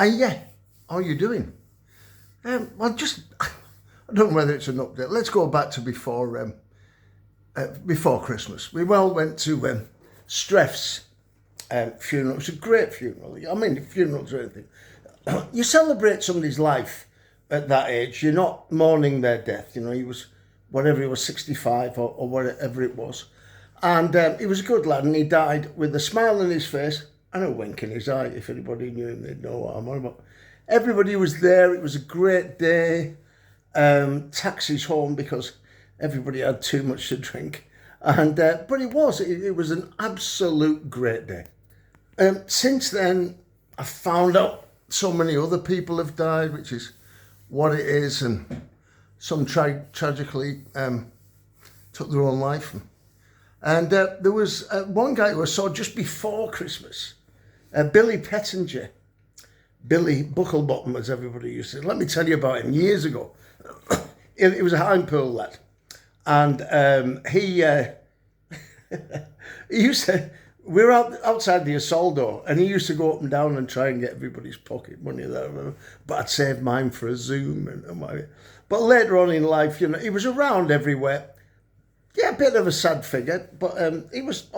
Yeah, how are you doing? Well, just, I don't know whether it's an update. Let's go back to before Christmas. We well went to Streff's funeral. It was a great funeral. I mean, funerals or anything. You celebrate somebody's life at that age. You're not mourning their death. You know, he was, whatever he was, 65 or whatever it was. And he was a good lad, and he died with a smile on his face and a wink in his eye. If anybody knew him, they'd know what I'm on about. Everybody was there. It was a great day. Taxis home because everybody had too much to drink. And but it was an absolute great day. Since then, I found out so many other people have died, which is what it is, and some tragically took their own life. And there was one guy who I saw just before Christmas, Billy Pettinger, Billy Bucklebottom, as everybody used to say. Let me tell you about him. Years ago, he was a Highpool lad, and he used to. We were outside the Isolde, and he used to go up and down and try and get everybody's pocket money there. But I'd save mine for a Zoom and whatever. But later on in life, you know, he was around everywhere. Yeah, a bit of a sad figure, but he was,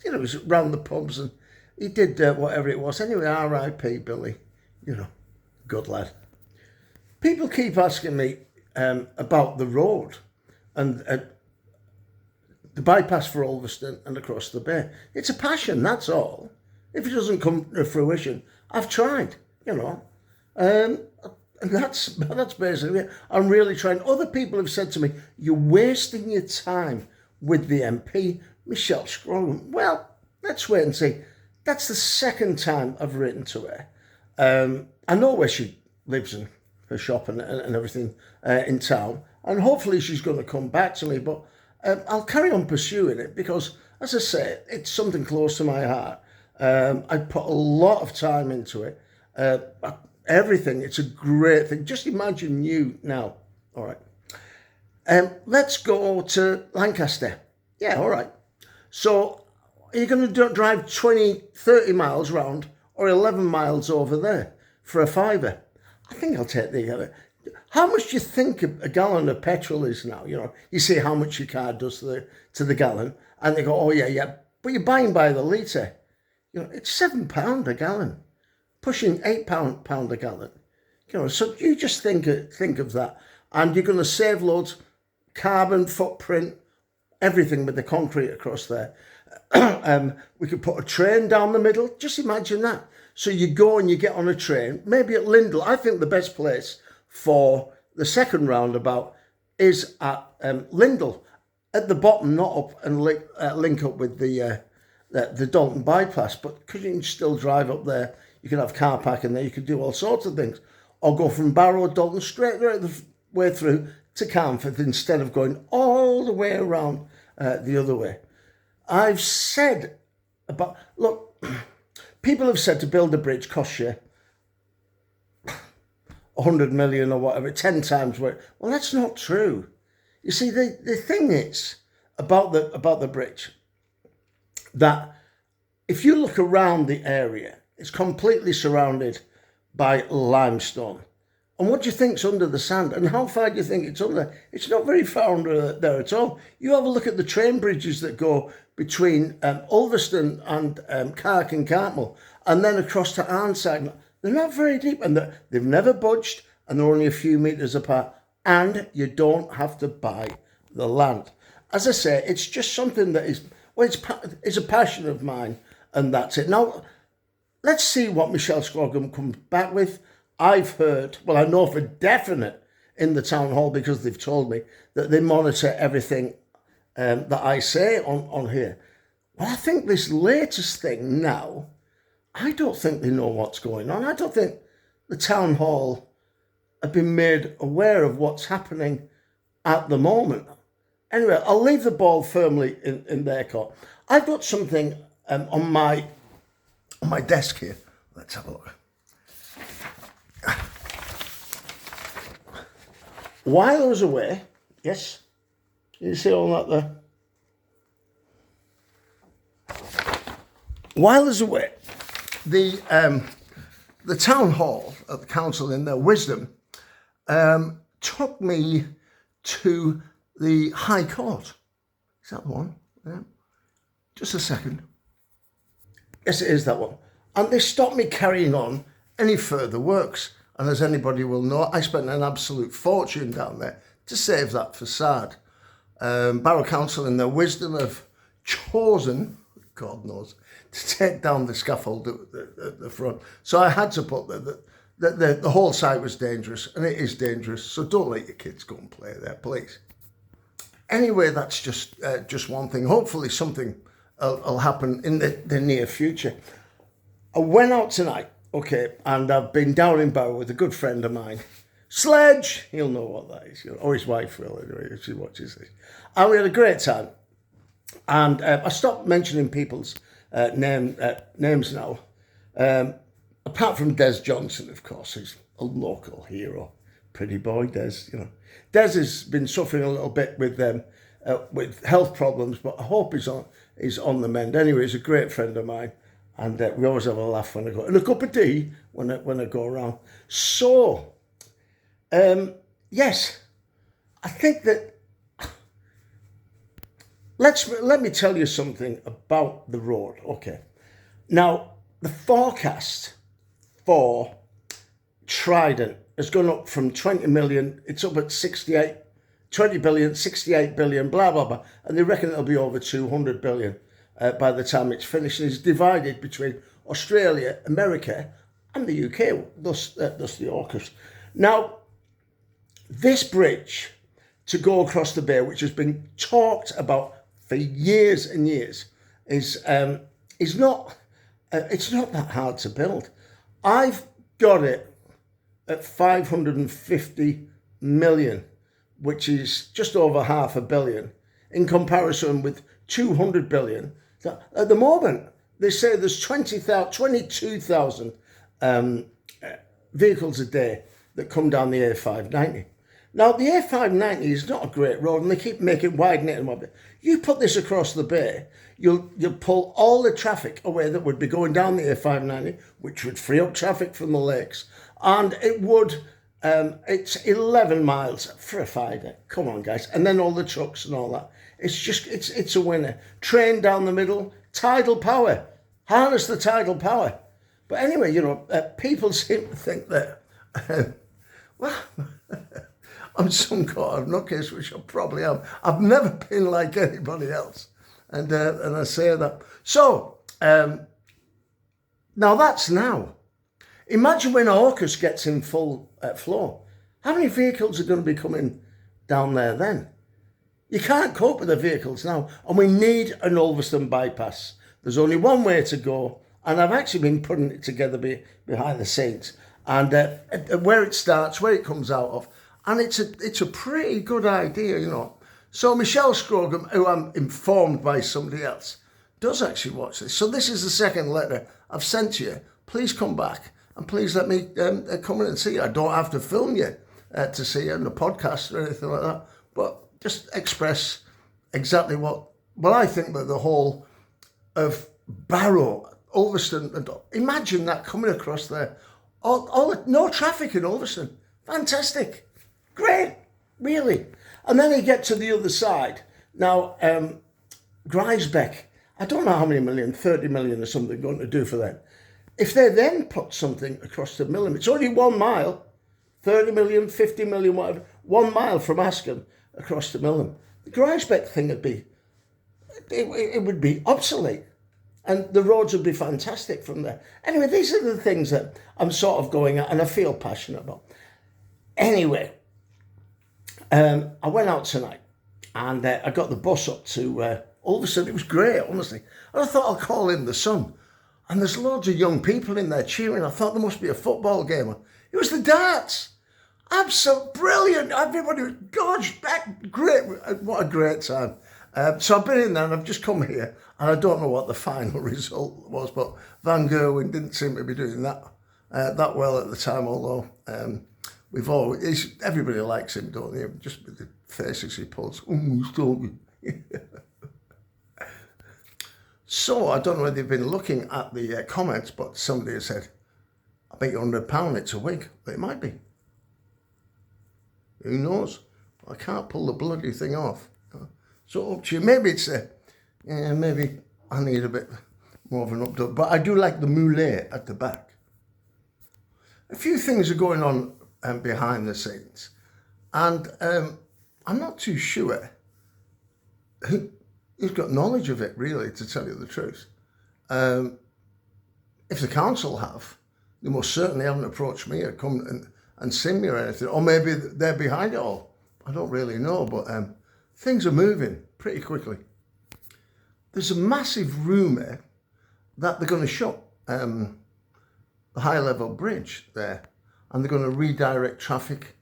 he was around the pubs and he did whatever it was. Anyway, R.I.P. Billy, you know, good lad. People keep asking me about the road and the bypass for Overstone and across the bay. It's a passion, that's all. If it doesn't come to fruition, I've tried, you know. And that's basically it. I'm really trying. Other people have said to me, you're wasting your time with the MP, Michelle Scrogham. Well, let's wait and see. That's the second time I've written to her. I know where she lives and her shop and everything in town. And hopefully she's going to come back to me. But I'll carry on pursuing it because, as I say, it's something close to my heart. I put a lot of time into it. Everything. It's a great thing. Just imagine you now. All right. Let's go to Lancaster. Yeah, all right. So are you going to drive 20, 30 miles round or 11 miles over there for a fiver? I think I'll take the other. How much do you think a gallon of petrol is now? You know, you see how much your car does to the gallon, and they go, oh, yeah. But you're buying by the litre. You know, it's £7 a gallon. Pushing £8 a gallon, you know. So you just think of that, and you're going to save loads, carbon footprint, everything with the concrete across there. We could put a train down the middle. Just imagine that. So you go and you get on a train, maybe at Lindell. I think the best place for the second roundabout is at Lindell, at the bottom, not up and link up with the Dalton bypass, but because you can still drive up there. You can have car parking there. You can do all sorts of things. Or go from Barrow, Dalton, straight the way through to Carnforth instead of going all the way around the other way. I've said about... Look, people have said to build a bridge costs you 100 million or whatever, 10 times what... Well, that's not true. You see, the thing is about the bridge that if you look around the area, it's completely surrounded by limestone. And what do you think's under the sand? And how far do you think it's under? It's not very far under there at all. You have a look at the train bridges that go between Ulverston and Carrick and Cartmel, and then across to Arnside. They're not very deep, and they've never budged, and they're only a few metres apart. And you don't have to buy the land. As I say, it's just something that is, well, it's a passion of mine, and that's it. Now, let's see what Michelle Scrogham comes back with. I've heard, well, I know for definite in the town hall because they've told me that they monitor everything that I say on here. Well, I think this latest thing now, I don't think they know what's going on. I don't think the town hall have been made aware of what's happening at the moment. Anyway, I'll leave the ball firmly in their court. I've got something on my desk here. Let's have a look. While I was away, yes, you see all that there? While I was away, the the town hall at the council, in their wisdom, took me to the High Court. Is that the one? Yeah. Just a second. Yes, it is that one. And they stopped me carrying on any further works. And as anybody will know, I spent an absolute fortune down there to save that facade. Barrow Council, in their wisdom, have chosen, God knows, to take down the scaffold at the front. So I had to put the whole site was dangerous, and it is dangerous. So don't let your kids go and play there, please. Anyway, that's just one thing. Hopefully something will happen in the near future. I went out tonight, okay, and I've been down in Barrow with a good friend of mine. Sledge, he'll know what that is, or his wife will anyway, if she watches this. And we had a great time. And I stopped mentioning people's names now. Apart from Des Johnson, of course, who's a local hero. Pretty boy, Des, Des has been suffering a little bit with health problems, but I hope he's on the mend. Anyway, he's a great friend of mine. And we always have a laugh when I go, and a cup of tea when I go around. So, yes, I think that, let me tell you something about the road, okay. Now, the forecast for Trident has gone up from 20 million, it's up at 20 billion, 68 billion, blah, blah, blah. And they reckon it'll be over 200 billion by the time it's finished. And it's divided between Australia, America, and the UK, thus the AUKUS. Now, this bridge to go across the bay, which has been talked about for years and years, is not it's not that hard to build. I've got it at 550 million, which is just over $500 million, in comparison with 200 billion. At the moment, they say there's 22,000 vehicles a day that come down the A590. Now, the A590 is not a great road, and they keep widening it and whatnot. You put this across the bay, you'll pull all the traffic away that would be going down the A590, which would free up traffic from the lakes, and it would. It's 11 miles for a fiver. Come on, guys, and then all the trucks and all that. It's a winner. Train down the middle, tidal power. Harness the tidal power. But anyway, people seem to think that. Well. I'm some kind of nutcase, which I probably am. I've never been like anybody else, and I say that. So now that's now. Imagine when AUKUS gets in full flow. How many vehicles are going to be coming down there then? You can't cope with the vehicles now, and we need an Overstone bypass. There's only one way to go, and I've actually been putting it together behind the scenes, and where it starts, where it comes out of. And it's a pretty good idea, So Michelle Scrogham, who I'm informed by somebody else, does actually watch this. So this is the second letter I've sent you. Please come back and please let me come in and see you. I don't have to film you to see you on the podcast or anything like that, but just express exactly what I think that the whole of Barrow, Overstone, imagine that coming across there. No traffic in Overstone. Fantastic. Great, really. And then you get to the other side. Now, Grisbeck, I don't know how many million, 30 million or something going to do for them. If they then put something across the Millam, it's only 1 mile, 30 million, 50 million, whatever, 1 mile from Askham across the Millam. The Grisbeck thing would be obsolete. And the roads would be fantastic from there. Anyway, these are the things that I'm sort of going at and I feel passionate about. Anyway, I went out tonight and I got the bus up to Overstone. It was great, honestly. And I thought I'll call in the Sun. And there's loads of young people in there cheering. I thought there must be a football game. It was the darts. Absolutely brilliant. Everybody was, gosh, great. What a great time. So I've been in there and I've just come here. And I don't know what the final result was, but Van Gerwen didn't seem to be doing that well at the time, although... everybody likes him, don't they? Just with the faces he pulls. So I don't know whether you've been looking at the comments, but somebody has said, bet you £100 it's a wig. But it might be. Who knows? I can't pull the bloody thing off. So up to you. Maybe it's maybe I need a bit more of an update. But I do like the moulet at the back. A few things are going on behind the scenes. And I'm not too sure who's got knowledge of it, really, to tell you the truth. If the council have, they most certainly haven't approached me or come and seen me or anything. Or maybe they're behind it all. I don't really know, but things are moving pretty quickly. There's a massive rumour that they're going to shut the high-level bridge there, and they're going to redirect traffic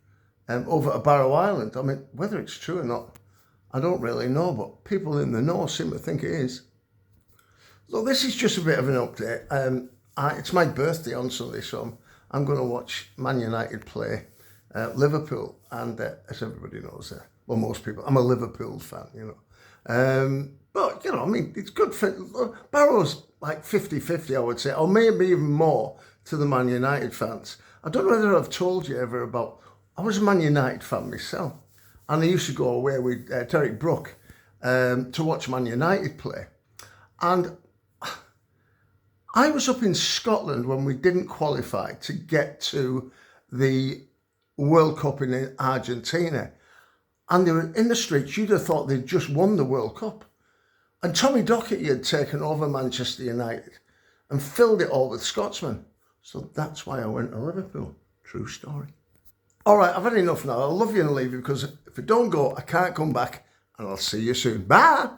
over to Barrow Island. I mean, whether it's true or not, I don't really know, but people in the know seem to think it is. So this is just a bit of an update. It's my birthday on Sunday, so I'm going to watch Man United play Liverpool, and as everybody knows, well, most people, I'm a Liverpool fan, you know. But, you know, I mean, it's good for, Barrow's like 50-50, I would say, or maybe even more to the Man United fans. I don't know whether I've told you ever about, I was a Man United fan myself, and I used to go away with Derek Brook to watch Man United play. And I was up in Scotland when we didn't qualify to get to the World Cup in Argentina. And they were in the streets, you'd have thought they'd just won the World Cup. And Tommy Docherty had taken over Manchester United and filled it all with Scotsmen. So that's why I went to Liverpool. True story. All right, I've had enough now. I'll love you and leave you because if I don't go, I can't come back. And I'll see you soon. Bye.